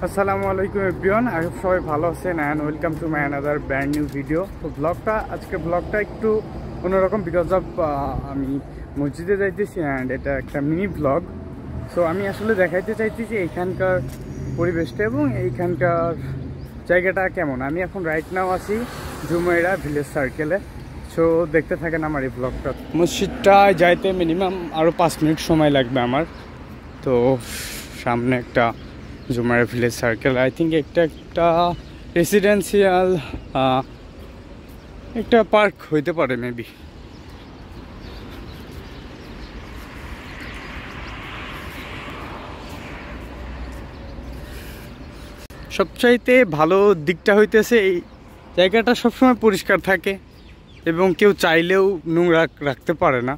আসসালামু আলাইকুম everyone, I hope সবাই ভালো আছেন and welcome to my another brand new video. তো আজকে ব্লগটা একটু অন্যরকম বিকজ অফ আমি মসজিদে যাইতেছি অ্যান্ড এটা একটা মিনি ব্লগ। সো আমি আসলে দেখাইতে চাইতেছি এইখানকার পরিবেশটা এবং এইখানকার জায়গাটা কেমন। আমি এখন রাইট নাও আছি জুমেরা ভিলেজ সার্কেলে। সো দেখতে থাকেন আমার এই ব্লগটা। মসজিদটায় যাইতে মিনিমাম আরও 5 মিনিট সময় লাগবে আমার। তো সামনে একটা Jumeirah village circle, I think একটা রেসিডেন্সিয়াল একটা পার্ক হইতে পারে মেবি। সবচাইতে ভালো দিকটা হইতেছে এই জায়গাটা সবসময় পরিষ্কার থাকে এবং কেউ চাইলেও নোংরা রাখতে পারে না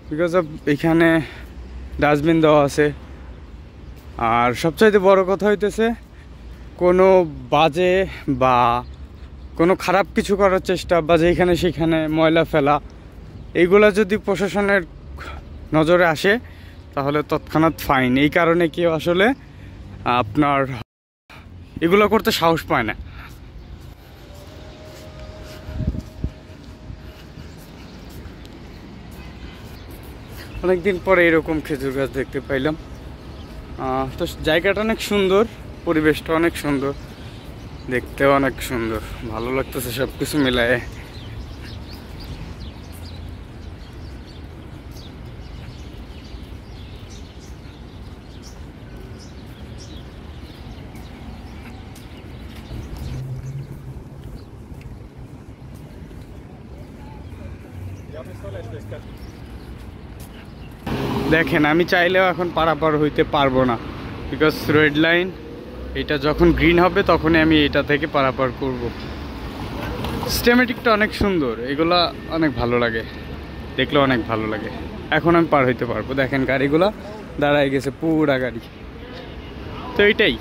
বিকজ অফ এখানে ডাস্টবিন দেওয়া আছে। আর সবচাইতে বড় কথা হইতেছে কোনো বাজে বা কোনো খারাপ কিছু করার চেষ্টা বা যেখানে সেখানে ময়লা ফেলা এইগুলা যদি প্রশাসনের নজরে আসে তাহলে তৎক্ষণাৎ ফাইন। এই কারণে কেউ আসলে আপনার এগুলো করতে সাহস পায় না। অনেকদিন পরে এরকম খেজুর গাছ দেখতে পাইলাম। তো জায়গাটা অনেক সুন্দর, পরিবেশটা অনেক সুন্দর, দেখতেও অনেক সুন্দর, ভালো লাগতেছে সব কিছু মিলায়ে। দেখেন আমি চাইলেও এখন পারাপার হইতে পারবো না বিকজ রেড লাইন, এটা যখন গ্রিন হবে তখনই আমি এটা থেকে পারাপার করব। সিস্টেমেটিকটা অনেক সুন্দর, এগুলা অনেক ভালো লাগে, দেখলে অনেক ভালো লাগে। এখন আমি পার হইতে পারবো। দেখেন গাড়িগুলা দাঁড়ায় গেছে, পুরা গাড়ি। তো এইটাই।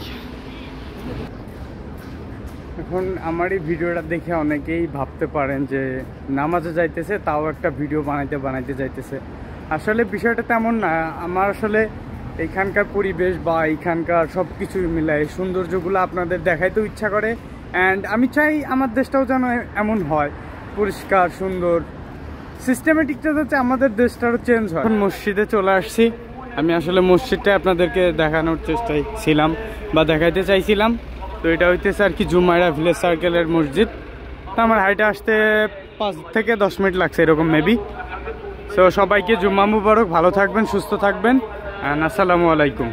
এখন আমার এই ভিডিওটা দেখে অনেকেই ভাবতে পারেন যে নামাজে যাইতেছে তাও একটা ভিডিও বানাইতে যাইতেছে। আসলে বিষয়টা তেমন না। আমার আসলে এইখানকার পরিবেশ বা এইখানকার সব কিছু মিলায় সৌন্দর্যগুলো আপনাদের দেখাইতেও ইচ্ছা করে অ্যান্ড আমি চাই আমার দেশটাও যেন এমন হয়, পরিষ্কার সুন্দর। সিস্টেমেটিকটা যাতে আমাদের দেশটারও চেঞ্জ হয়। এখন মসজিদে চলে আসছি। আমি আসলে মসজিদটা আপনাদেরকে দেখানোর চেষ্টায় ছিলাম বা দেখাইতে চাইছিলাম। তো এটা হইতেছে আর কি জুমেরা ভিলেজ সার্কেলের মসজিদ। তো আমার হাইটে আসতে 5 থেকে 10 মিনিট লাগছে এরকম মেবি। সো সবাইকে জুম্মা মুবারক, ভালো থাকবেন, সুস্থ থাকবেন, আসসালামু আলাইকুম।